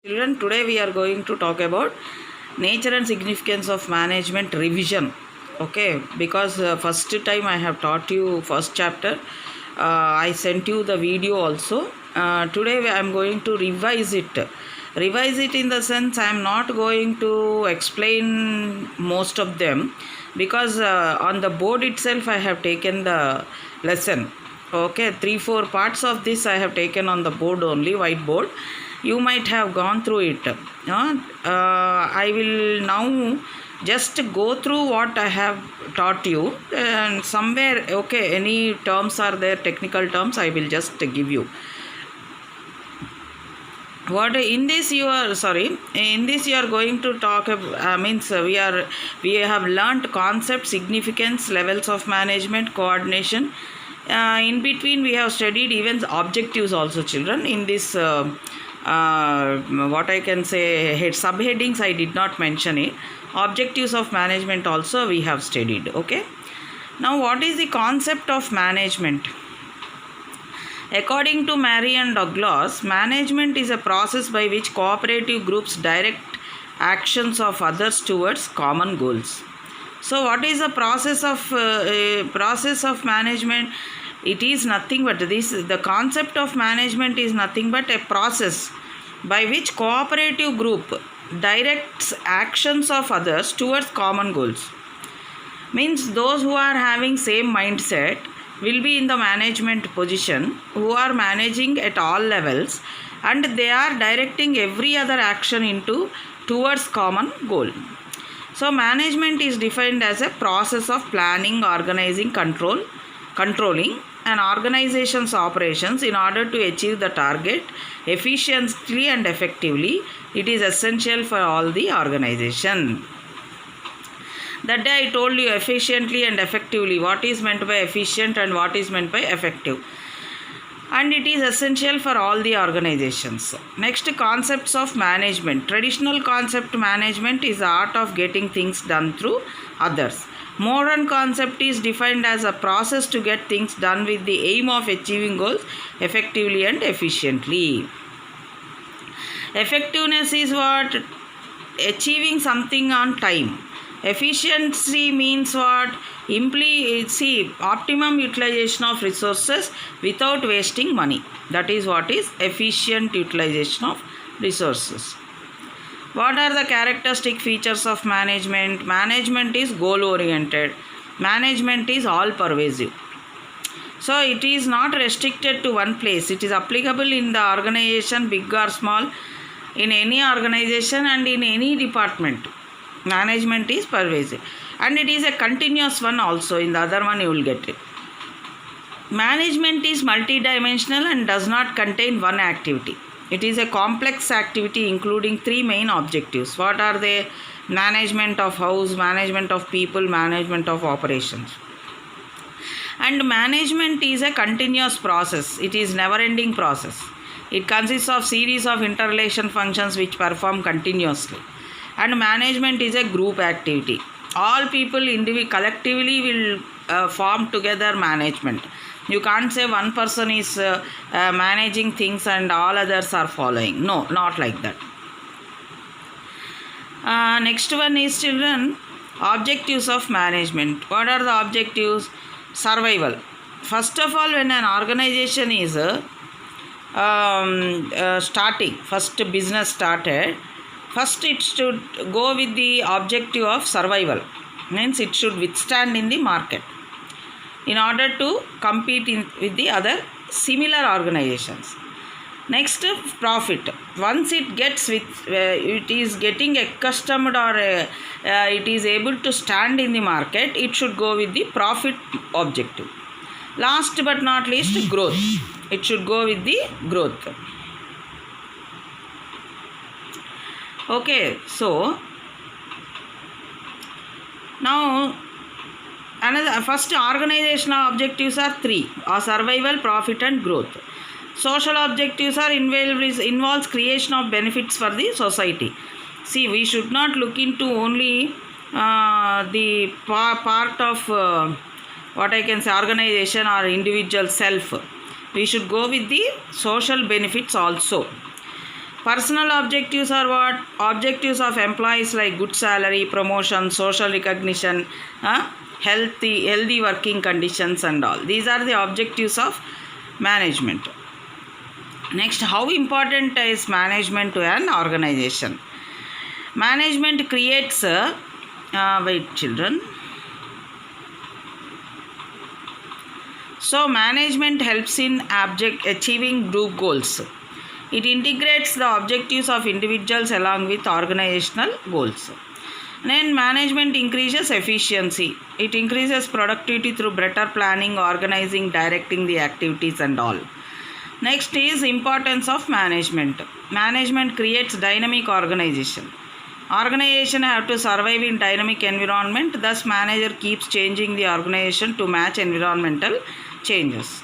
Children, today we are going to talk about nature and significance of management revision. Okay, because first time I have taught you first chapter, I sent you the video also. Today I am going to revise it. Revise it in the sense I am not going to explain most of them because on the board itself I have taken the lesson. Okay, 3-4 parts of this I have taken on the board only, whiteboard. You might have gone through it. I will now just go through what I have taught you, and somewhere, okay, any terms are there, technical terms, I will just give you. What in this you are going to talk means we have learnt concept, significance, levels of management, coordination. In between we have studied even objectives also, children. In this what I can say, subheadings I did not mention it. Objectives of management also we have studied. Okay, now what is the concept of management? According to Mary and Douglas, management is a process by which cooperative groups direct actions of others towards common goals. So what is the process of management? It is nothing but the concept of management is nothing but a process by which cooperative group directs actions of others towards common goals. Means those who are having same mindset will be in the management position, who are managing at all levels, and they are directing every other action towards common goal. So management is defined as a process of planning, organizing, controlling an organization's operations in order to achieve the target efficiently and effectively. It is essential for all the organization. That day I told you efficiently and effectively, what is meant by efficient and what is meant by effective. And it is essential for all the organizations. Next, concepts of management. Traditional concept management is the art of getting things done through others. Modern concept is defined as a process to get things done with the aim of achieving goals effectively and efficiently. Effectiveness is what? Achieving something on time. Efficiency means what? Optimum utilization of resources without wasting money. That is what is efficient utilization of resources. What are the characteristic features of management? Management is goal oriented. Management is all pervasive. So it is not restricted to one place. It is applicable in the organization, big or small, in any organization and in any department. Management is pervasive, and it is a continuous one also. In the other one you will get it. Management is multidimensional and does not contain one activity. It is a complex activity including 3 main objectives. What are they? Management of house, management of people, management of operations. And management is a continuous process. It is never-ending process. It consists of series of interrelation functions which perform continuously. And management is a group activity. All people collectively will form together management. You can't say one person is managing things and all others are following. No, not like that. Next one is, children, objectives of management. What are the objectives? Survival. First of all, when an organization is starting, first business started, first it should go with the objective of survival. Means it should withstand in the market in order to compete with the other similar organizations. Next, profit. Once it is getting accustomed or it is able to stand in the market, it should go with the profit objective. Last but not least, growth. It should go with the growth. Okay, so now first organizational objectives are 3: survival, profit and growth. Social objectives are involves creation of benefits for the society. See, we should not look into only the part of what I can say, organization or individual self. We should go with the social benefits also. Personal objectives are what? Objectives of employees like good salary, promotion, social recognition, healthy working conditions and all. These are the objectives of management. Next, how important is management to an organization? Management creates wait children. So management helps in achieving group goals. It integrates the objectives of individuals along with organizational goals. Then management increases efficiency. It increases productivity through better planning, organizing, directing the activities and all. Next is importance of management. Management creates dynamic organization. Organization have to survive in dynamic environment. Thus manager keeps changing the organization to match environmental changes.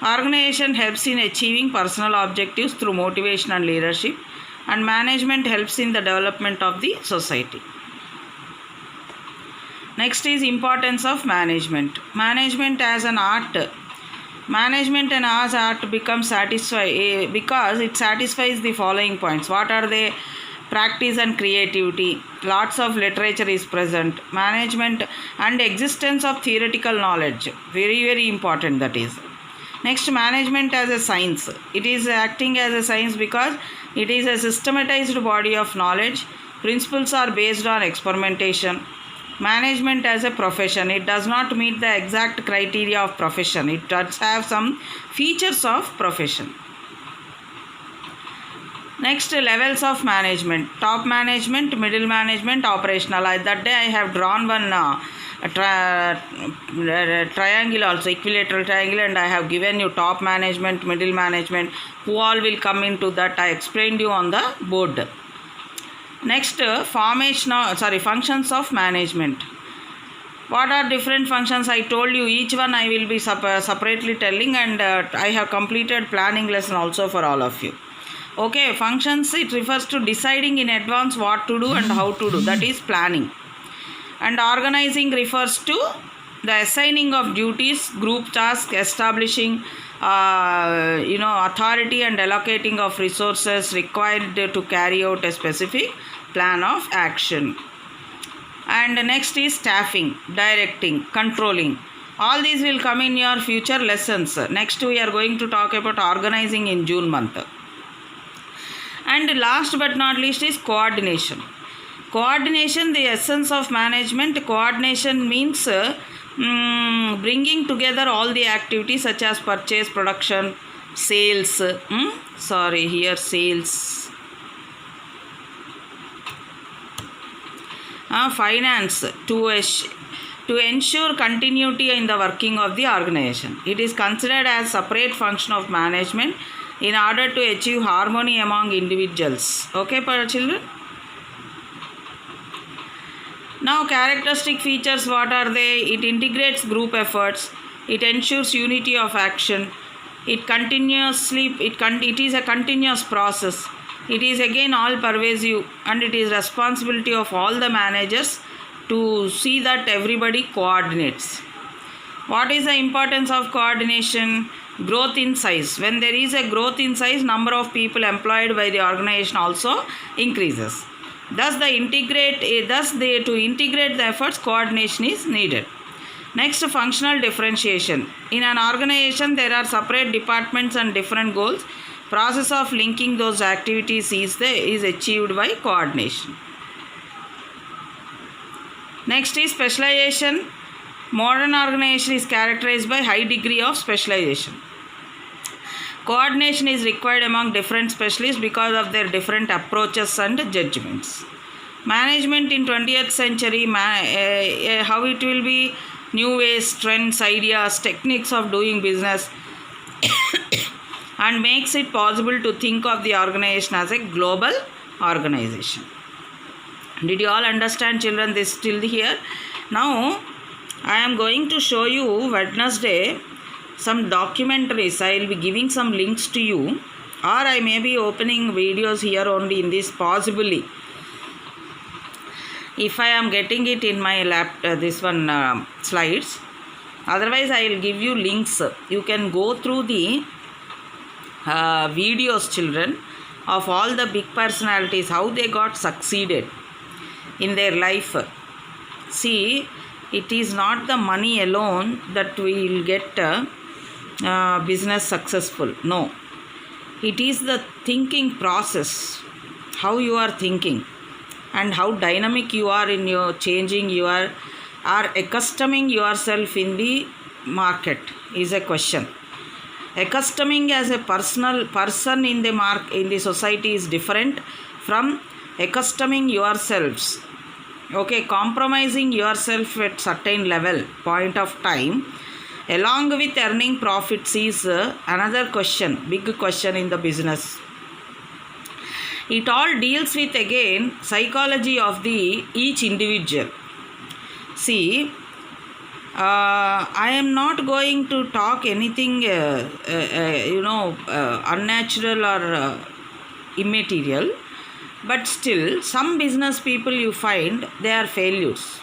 Organization helps in achieving personal objectives through motivation and leadership, and management helps in the development of the society. Next is importance of management. Management as an art. Management and as art becomes satisfied because it satisfies the following points. What are they? Practice and creativity. Lots of literature is present. Management and existence of theoretical knowledge. Very, very important that is. Next, management as a science. It is acting as a science because it is a systematized body of knowledge. Principles are based on experimentation. Management as a profession. It does not meet the exact criteria of profession. It does have some features of profession. Next, levels of management. Top management, middle management, operational. That day I have drawn one triangle also, equilateral triangle, and I have given you top management, middle management, who all will come into that. I explained you on the board. Next, functions of management. What are different functions? I told you each one I will be separately telling, and I have completed planning lesson also for all of you. Okay, functions, it refers to deciding in advance what to do and how to do. That is planning. And organizing refers to the assigning of duties, group tasks, establishing authority and allocating of resources required to carry out a specific plan of action. And next is staffing, directing, controlling. All these will come in your future lessons. Next we are going to talk about organizing in June month. And last but not least is coordination. Coordination, the essence of management. Coordination means bringing together all the activities such as purchase, production, sales. Sales. Finance to ensure continuity in the working of the organization. It is considered as separate function of management in order to achieve harmony among individuals. Okay, children? Now, characteristic features, what are they? It integrates group efforts. It ensures unity of action. It is a continuous process. It is again all pervasive, and it is responsibility of all the managers to see that everybody coordinates. What is the importance of coordination? Growth in size. When there is a growth in size, number of people employed by the organization also increases. Thus, to integrate the efforts, coordination is needed. Next, functional differentiation. In an organization, there are separate departments and different goals. Process of linking those activities is achieved by coordination. Next is specialization. Modern organization is characterized by high degree of specialization. Coordination is required among different specialists because of their different approaches and judgments. Management in 20th century, how it will be, new ways, trends, ideas, techniques of doing business and makes it possible to think of the organization as a global organization. Did you all understand, children, this till here? Now, I am going to show you Wednesday some documentaries. I will be giving some links to you, or I may be opening videos here only in this, possibly. If I am getting it in my slides. Otherwise, I will give you links. You can go through the videos, children. of all the big personalities, how they got succeeded in their life. See, it is not the money alone that will get business successful. No, it is the thinking process, how you are thinking and how dynamic you are in your changing your or accustoming yourself in the market is a question. Accustoming as a person in the society is different from accustoming yourselves. Okay, compromising yourself at certain level point of time along with earning profits is another question, big question in the business. It all deals with again psychology of the each individual. See, I am not going to talk anything unnatural or immaterial, but still some business people you find they are failures.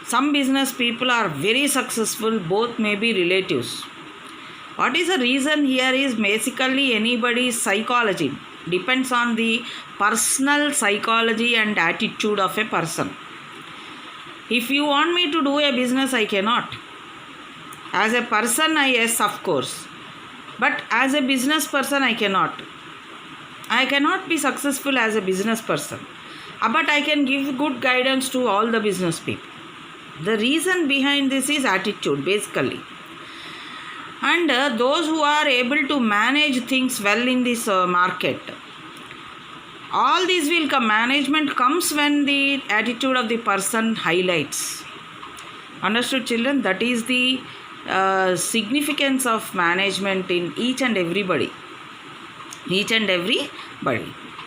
Some business people are very successful, both may be relatives. What is the reason here is basically anybody's psychology. Depends on the personal psychology and attitude of a person. If you want me to do a business, I cannot. As a person, yes, of course. But as a business person, I cannot. I cannot be successful as a business person. But I can give good guidance to all the business people. The reason behind this is attitude, basically. And those who are able to manage things well in this market, all these will come. Management comes when the attitude of the person highlights. Understood, children? That is the significance of management in each and everybody.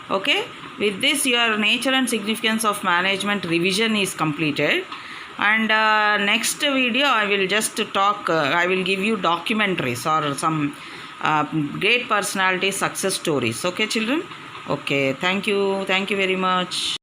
Okay, with this your nature and significance of management revision is completed. And next video I will just talk, I will give you documentaries or some great personality success stories. Okay, children? Okay, thank you very much.